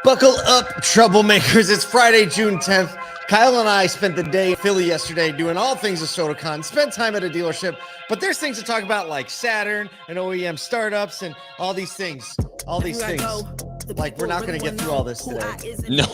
Buckle up, troublemakers. It's Friday, June 10th. Kyle and I spent the day in Philly yesterday doing all things ASOTUcon, spent time at a dealership, but there's things to talk about like Saturn and OEM startups and all these things. Like, we're not going to get through all this today. No.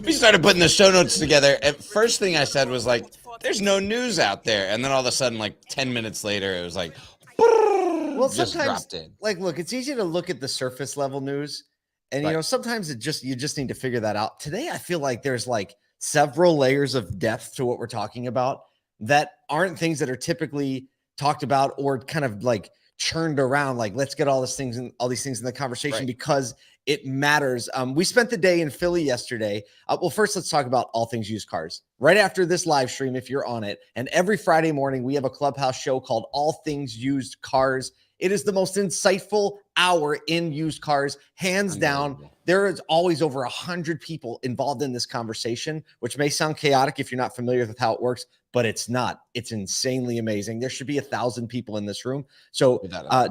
We started putting the show notes together. And first thing I said was like, there's no news out there. And then all of a sudden, like 10 minutes later, it was like, well, just sometimes, dropped in. like, look, it's easy to look at the surface level news. And, you know, sometimes you just need to figure that out. Today, I feel like there's like several layers of depth to what we're talking about that aren't things that are typically talked about or kind of like churned around. Like, let's get all these things in the conversation because it matters. We spent the day in Philly yesterday. Well, first, let's talk about all things used cars. Right after this live stream, if you're on it, and every Friday morning, we have a Clubhouse show called All Things Used Cars. It is the most insightful hour in used cars, hands down. There is always over 100 people involved in this conversation, which may sound chaotic if you're not familiar with how it works, but it's not. It's insanely amazing. There should be 1,000 people in this room. So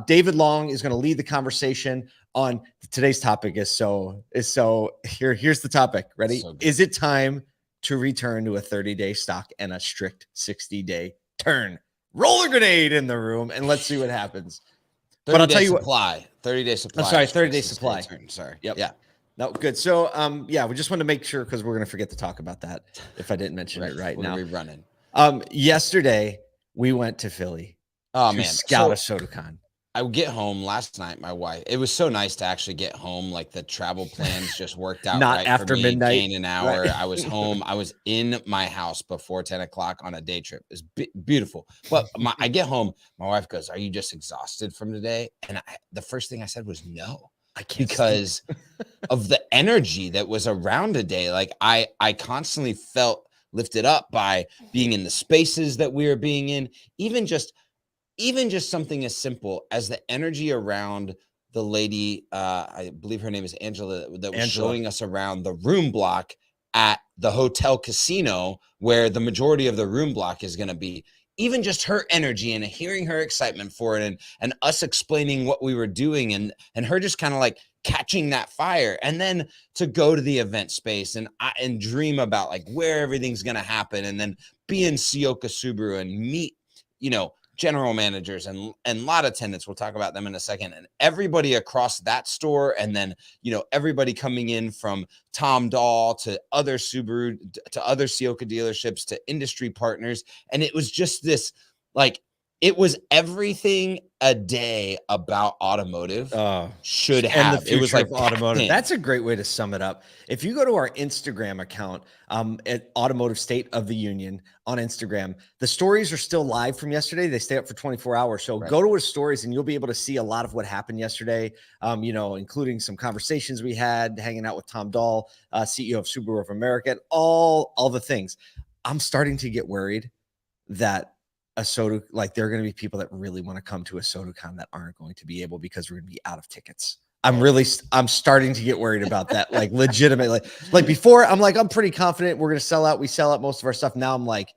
David Long is going to lead the conversation on today's topic. Here's the topic. Ready? Is it time to return to a 30-day stock and a strict 60-day turn? Roll a grenade in the room and let's see what happens. But I'll tell you what. 30-day supply. I'm sorry, 30-day supply. Sorry. Yep. Yeah. No, good. So, yeah, we just want to make sure because we're going to forget to talk about that if I didn't mention it right now. What are we running? Yesterday, we went to Philly. Oh, to man. Scout ASOTUcon. I would get home last night. My wife, it was so nice to actually get home. Like the travel plans just worked out. Not right after for me. midnight. Gained an hour. Right. I was home. I was in my house before 10 o'clock on a day trip. It was beautiful. But I get home. My wife goes, "Are you just exhausted from today?" And the first thing I said was, "No." I can't because of the energy that was around today. Like I constantly felt lifted up by being in the spaces that we were being in, even just something as simple as the energy around the lady, I believe her name is Angela, that was showing us around the room block at the hotel casino where the majority of the room block is going to be. Even just her energy and hearing her excitement for it and us explaining what we were doing and her just kind of like catching that fire. And then to go to the event space and dream about like where everything's going to happen and then be in Sioka Subaru and meet, you know, general managers and lot attendants. We'll talk about them in a second. And everybody across that store. And then, you know, everybody coming in from Tom Dahl to other Subaru, to other Sioka dealerships, to industry partners. And it was just this, like, it was everything a day about automotive should have. And the future it was like of automotive. That's a great way to sum it up. If you go to our Instagram account at Automotive State of the Union on Instagram, the stories are still live from yesterday. They stay up for 24 hours. So go to our stories and you'll be able to see a lot of what happened yesterday, you know, including some conversations we had, hanging out with Tom Dahl, CEO of Subaru of America, and all the things. I'm starting to get worried that ASOTU, like there are going to be people that really want to come to ASOTUcon that aren't going to be able because we're going to be out of tickets. I'm starting to get worried about that. Like legitimately, like before I'm like, I'm pretty confident we're going to sell out. We sell out most of our stuff. Now I'm like,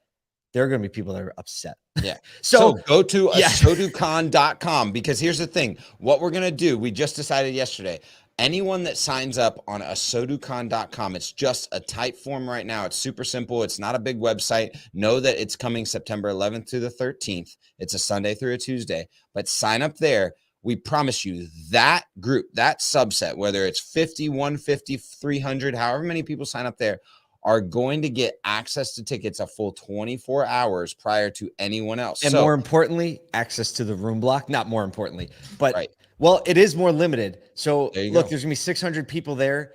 there are going to be people that are upset. Yeah. So go to ASOTUcon.com because here's the thing. What we're going to do, we just decided yesterday, anyone that signs up on ASOTUcon.com, it's just a type form right now. It's super simple. It's not a big website. Know that it's coming September 11th to the 13th. It's a Sunday through a Tuesday. But sign up there. We promise you that group, that subset, whether it's 50, 150, 300, however many people sign up there, are going to get access to tickets a full 24 hours prior to anyone else. And more importantly, access to the room block. Not more importantly, but well, it is more limited. So look, there's gonna be 600 people there.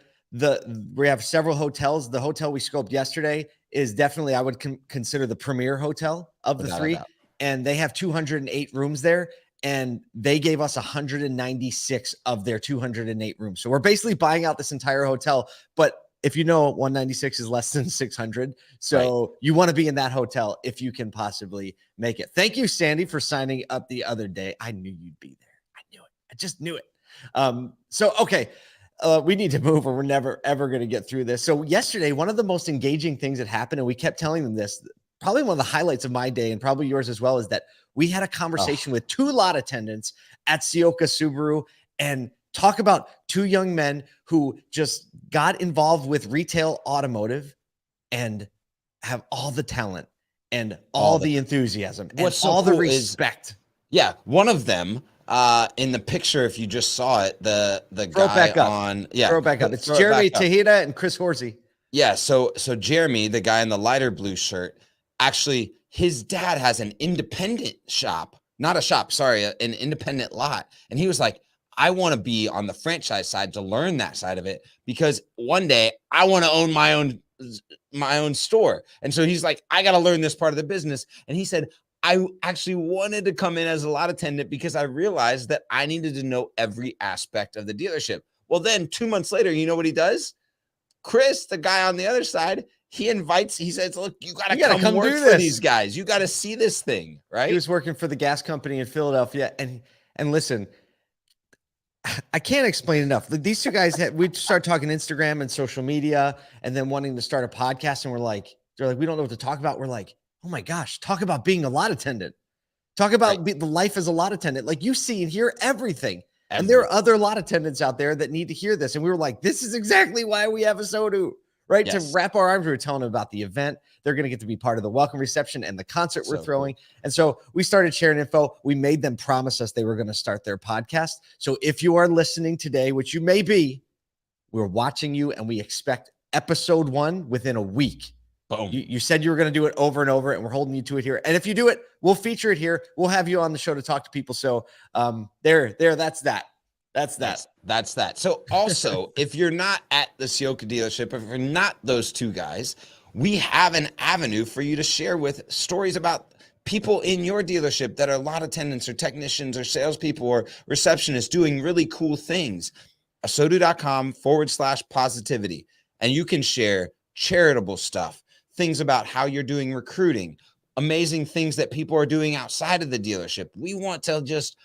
We have several hotels. The hotel we scoped yesterday is definitely, I would consider the premier hotel of the three. And they have 208 rooms there. And they gave us 196 of their 208 rooms. So we're basically buying out this entire hotel. But if you know 196 is less than 600. So you want to be in that hotel if you can possibly make it. Thank you, Sandy, for signing up the other day. I knew you'd be there. I knew it. I just knew it. Okay. We need to move or we're never, ever going to get through this. So yesterday, one of the most engaging things that happened, and we kept telling them this, probably one of the highlights of my day and probably yours as well, is that we had a conversation with 2 lot attendants at Sioka Subaru and talk about 2 young men who just got involved with retail automotive and have all the talent and all the enthusiasm and all the respect. One of them in the picture, if you just saw it, the Throw guy back up. on Throw it back up. It's Jeremy Tejeda and Chris Horsey. Yeah, so Jeremy, the guy in the lighter blue shirt, actually his dad has an independent shop, not a shop, sorry, an independent lot. And he was like, I want to be on the franchise side to learn that side of it because one day I want to own my own store. And so he's like, I got to learn this part of the business. And he said, I actually wanted to come in as a lot attendant because I realized that I needed to know every aspect of the dealership. Well, then 2 months later, you know what he does? Chris, the guy on the other side, he says, look, you got to come work for these guys. You got to see this thing, right? He was working for the gas company in Philadelphia. And listen, I can't explain enough. These 2 guys, we started talking Instagram and social media and then wanting to start a podcast. And they're like, we don't know what to talk about. We're like, oh my gosh, talk about being a lot attendant. Talk about the life as a lot attendant. Like you see and hear everything. And there are other lot attendants out there that need to hear this. And we were like, this is exactly why we have ASOTU, right? Yes. To wrap our arms. We were telling them about the event. They're going to get to be part of the welcome reception and the concert we're throwing. Cool. And so we started sharing info. We made them promise us they were going to start their podcast. So if you are listening today, which you may be, we're watching you and we expect episode 1 within a week. Boom. You said you were going to do it over and over, and we're holding you to it here. And if you do it, we'll feature it here. We'll have you on the show to talk to people. So that's that. That's that. So also, if you're not at the Sioka dealership, if you're not those 2 guys, we have an avenue for you to share with stories about people in your dealership that are lot attendants or technicians or salespeople or receptionists doing really cool things. ASOTU.com/positivity. And you can share charitable stuff, things about how you're doing recruiting, amazing things that people are doing outside of the dealership. We want to just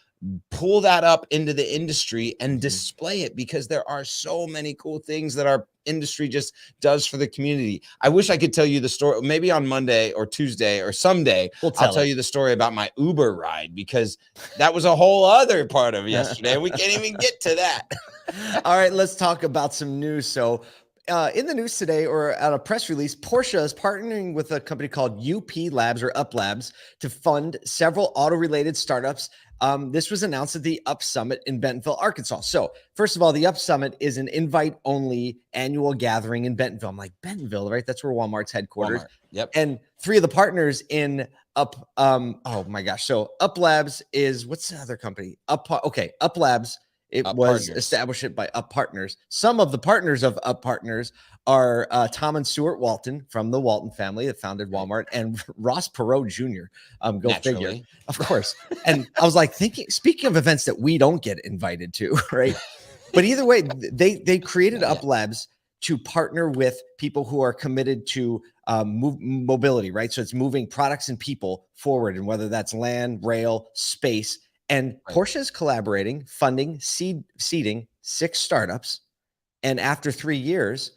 pull that up into the industry and display it because there are so many cool things that our industry just does for the community. I wish I could tell you the story, maybe on Monday or Tuesday or someday, I'll tell you the story about my Uber ride because that was a whole other part of yesterday. We can't even get to that. All right, let's talk about some news. So in the news today, or at a press release, Porsche is partnering with a company called Uplabs or Up.Labs to fund several auto-related startups. This was announced at the Up Summit in Bentonville, Arkansas. So first of all, the Up Summit is an invite-only annual gathering in Bentonville. I'm like, Bentonville, right? That's where Walmart's headquartered. Yep. And 3 of the partners in Up, oh my gosh. So Up.Labs is, what's the other company? Up.Labs. It was established by Up Partners. Some of the partners of Up Partners are Tom and Stuart Walton from the Walton family that founded Walmart, and Ross Perot Jr. Go figure, of course. And I was like speaking of events that we don't get invited to, right? But either way, they created Up.Labs to partner with people who are committed to mobility, right? So it's moving products and people forward, and whether that's land, rail, space. And Porsche is collaborating, funding, seeding 6 startups. And after 3 years,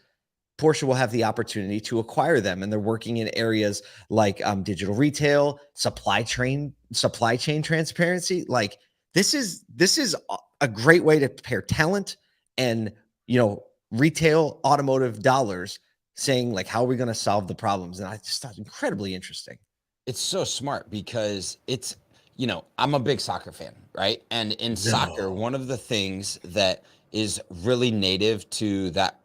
Porsche will have the opportunity to acquire them. And they're working in areas like digital retail, supply chain transparency. Like this is a great way to pair talent and, retail automotive dollars, saying like, how are we going to solve the problems? And I just thought incredibly interesting. It's so smart because it's, I'm a big soccer fan, right? And in soccer, one of the things that is really native to that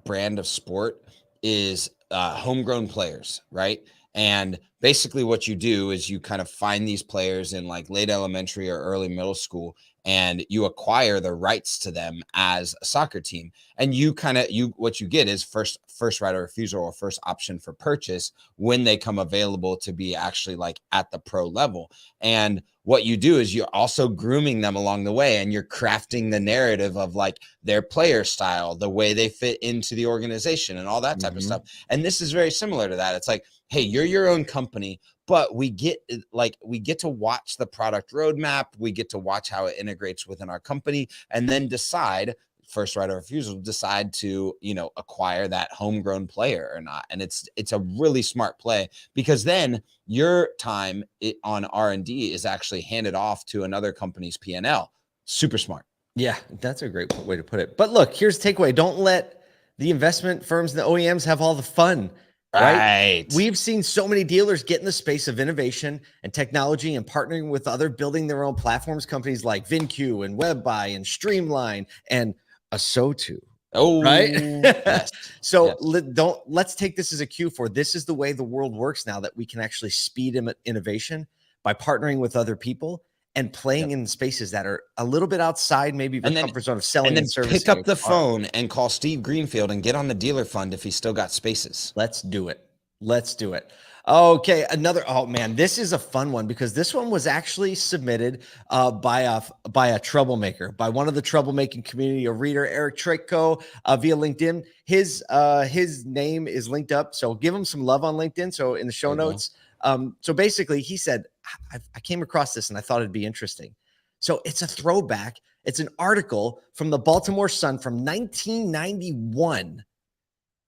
brand of sport is homegrown players, right? And basically what you do is you kind of find these players in like late elementary or early middle school, and you acquire the rights to them as a soccer team. And what you get is first right of refusal or first option for purchase when they come available to be actually like at the pro level. And what you do is you're also grooming them along the way, and you're crafting the narrative of like their player style, the way they fit into the organization and all that type of stuff. And this is very similar to that. It's like, hey, you're your own company, but we get to watch the product roadmap. We get to watch how it integrates within our company, and then decide first right of refusal, decide to, acquire that homegrown player or not. And it's a really smart play, because then your time on R&D is actually handed off to another company's P&L. Super smart. Yeah, that's a great way to put it. But look, here's the takeaway. Don't let the investment firms and the OEMs have all the fun. Right. We've seen so many dealers get in the space of innovation and technology and partnering with other building their own platforms, companies like VinQ and WebBuy and Streamline and ASOTU. Oh, right. Yes. So let's take this as a cue for this is the way the world works now, that we can actually speed innovation by partnering with other people and playing in spaces that are a little bit outside maybe the comfort zone of selling and servicing. Pick up the phone and call Steve Greenfield and get on the dealer fund if he's still got spaces. Let's do it. Let's do it. Okay, oh man, this is a fun one, because this one was actually submitted by a troublemaker, by one of the troublemaking community, a reader, Eric Trico, via LinkedIn. His name is linked up, so give him some love on LinkedIn. So in the show notes, so basically he said, I came across this and I thought it'd be interesting. So it's a throwback. It's an article from the Baltimore Sun from 1991.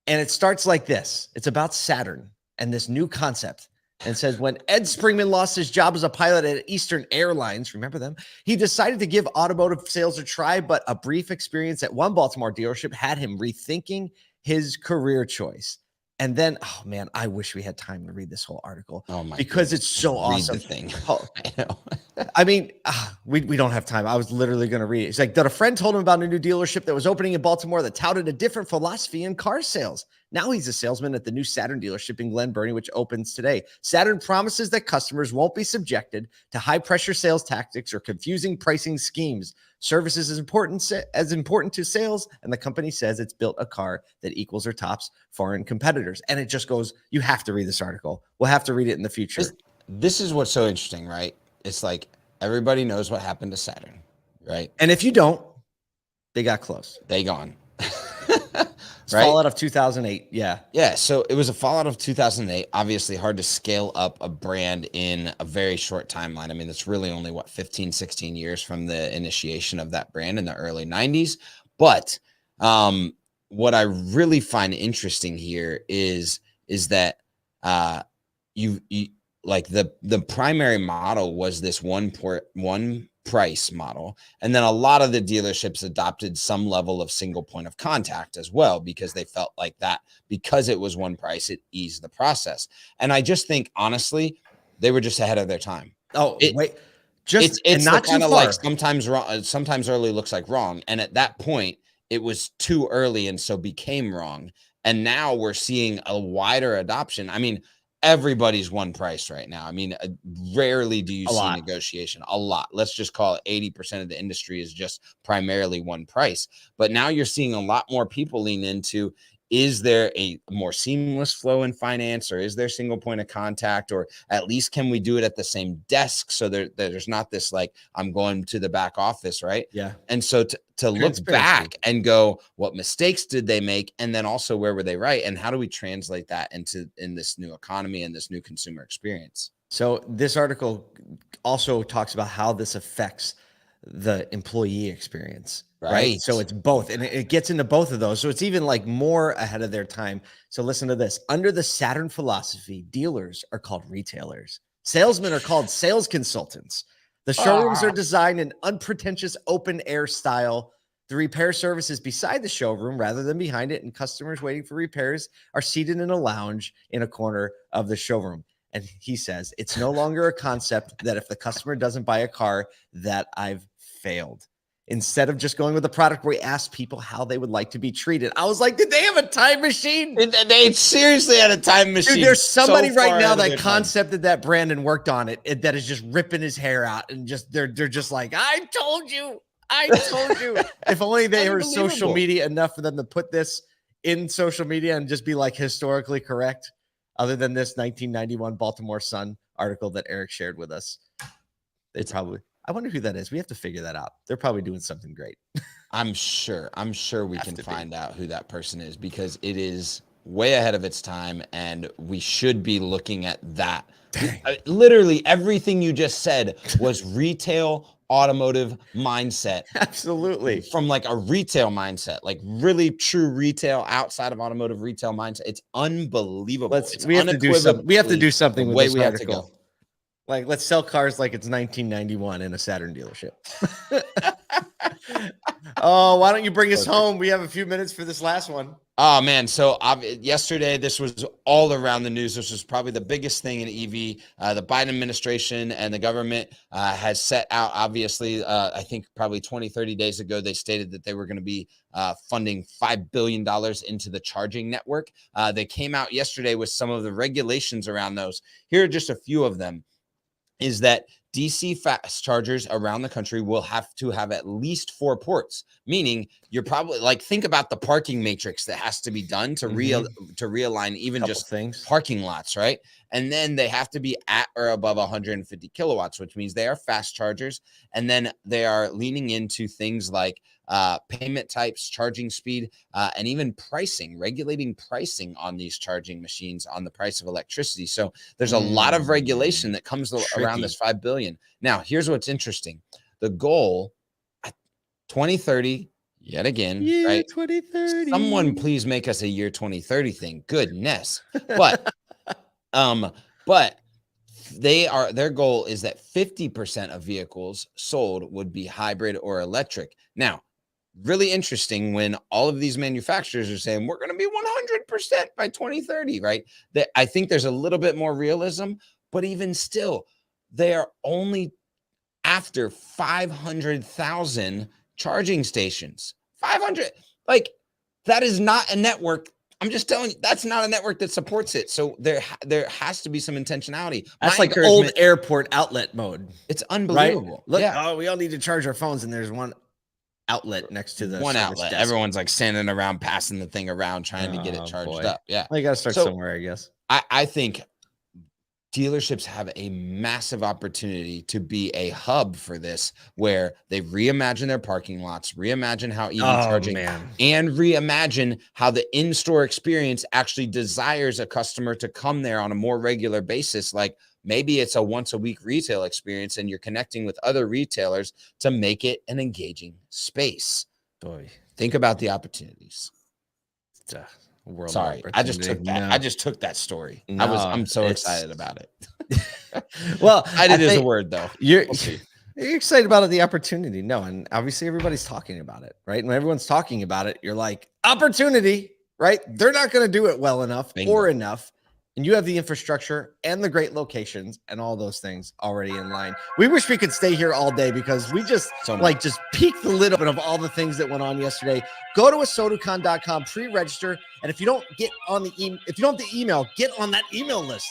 And it starts like this. It's about Saturn and this new concept. And it says, when Ed Springman lost his job as a pilot at Eastern Airlines, remember them? He decided to give automotive sales a try, but a brief experience at one Baltimore dealership had him rethinking his career choice. And then, oh man, I wish we had time to read this whole article. Oh my because it's so awesome. Read the thing. I know. I mean, we don't have time. I was literally going to read it. It's like that a friend told him about a new dealership that was opening in Baltimore that touted a different philosophy in car sales. Now he's a salesman at the new Saturn dealership in Glen Burnie, which opens today. Saturn promises that customers won't be subjected to high-pressure sales tactics or confusing pricing schemes. Services is important to sales, and the company says it's built a car that equals or tops foreign competitors. And it just goes, you have to read this article. We'll have to read it in the future. This is what's so interesting, right? It's like everybody knows what happened to Saturn, right? And if you don't, they got close. They gone. Right? Fallout of 2008. Yeah. Yeah. So it was a fallout of 2008. Obviously hard to scale up a brand in a very short timeline. I mean, it's really only 15, 16 years from the initiation of that brand in the early 90s. But what I really find interesting here is that you like the primary model was this one price model, and then a lot of the dealerships adopted some level of single point of contact as well, because they felt like that because it was one price, it eased the process. And I just think honestly they were just ahead of their time. It's not kind of like sometimes wrong, sometimes early looks like wrong, and at that point it was too early and so became wrong. And now we're seeing a wider adoption. I mean, everybody's one price right now. I mean, rarely do you see negotiation. A lot. Let's just call it 80% of the industry is just primarily one price. But now you're seeing a lot more people lean into, is there a more seamless flow in finance, or is there single point of contact, or at least can we do it at the same desk so there's not this like I'm going to the back office, right? Yeah. And so to look back and go, what mistakes did they make, and then also where were they right, and how do we translate that in this new economy and this new consumer experience? So this article also talks about how this affects the employee experience. Right. So it's both, and it gets into both of those. So it's even like more ahead of their time. So listen to this. Under the Saturn philosophy, dealers are called retailers. Salesmen are called sales consultants. The showrooms are designed in unpretentious open air style. The repair service is beside the showroom rather than behind it, and customers waiting for repairs are seated in a lounge in a corner of the showroom. And he says, it's no longer a concept that if the customer doesn't buy a car, that I've failed. instead of just going with the product, we asked people how they would like to be treated. I was like, did they have a time machine? They seriously had a time machine. Dude, there's somebody so right now far that concepted that brand and worked on it, that is just ripping his hair out and just they're just like, I told you. If only they were social media enough for them to put this in social media and just be like historically correct, other than this 1991 Baltimore Sun article that Eric shared with us. It's probably, I wonder who that is. We have to figure that out. They're probably doing something great. I'm sure we can find out who that person is, because it is way ahead of its time, and we should be looking at that. Literally everything you just said was retail automotive mindset. Absolutely. From like a retail mindset, like really true retail outside of automotive retail mindset. It's unbelievable. We have to do something with this article. Like, let's sell cars like it's 1991 in a Saturn dealership. Oh, why don't you bring us home? We have a few minutes for this last one. Oh, man. So yesterday, this was all around the news. This was probably the biggest thing in EV. The Biden administration and the government has set out, obviously, I think probably 20, 30 days ago, they stated that they were going to be funding $5 billion into the charging network. They came out yesterday with some of the regulations around those. Here are just a few of them. Is that DC fast chargers around the country will have to have at least 4 ports, meaning you're probably like, think about the parking matrix that has to be done to realign even just things, parking lots, right? And then they have to be at or above 150 kilowatts, which means they are fast chargers. And then they are leaning into things like payment types, charging speed, and even pricing, regulating pricing on these charging machines on the price of electricity. So there's a lot of regulation that comes around this $5 billion. Now, here's what's interesting. The goal, 2030, yet again, right? 2030. Someone please make us a year 2030 thing. Goodness. But their goal is that 50% of vehicles sold would be hybrid or electric. Now, really interesting when all of these manufacturers are saying we're going to be 100% by 2030, right? I think there's a little bit more realism, but even still, they are only after 500,000 charging stations. 500, like, that is not a network. I'm just telling you, that's not a network that supports it. So there has to be some intentionality. That's like old airport outlet mode. It's unbelievable. Right? Look, we all need to charge our phones, and there's one outlet next to the outlet. Desk. Everyone's like standing around, passing the thing around, trying to get it charged up. Yeah, well, you got to start somewhere, I guess. I think dealerships have a massive opportunity to be a hub for this, where they reimagine their parking lots, reimagine how EV charging, and reimagine how the in-store experience actually desires a customer to come there on a more regular basis. Like, maybe it's a once-a-week retail experience, and you're connecting with other retailers to make it an engaging space. Boy, think about the opportunities. World Sorry, I just took that. No. I just took that story. No, I'm so excited about it. Well, it is a word though. You're excited about it, the opportunity. No, and obviously everybody's talking about it, right? When everyone's talking about it, you're like, opportunity, right? They're not going to do it well enough or enough. And you have the infrastructure and the great locations and all those things already in line. We wish we could stay here all day, because we just just peeked the lid of all the things that went on yesterday. Go to ASOTUcon.com, pre-register, and if you don't get on the email, get on that email list.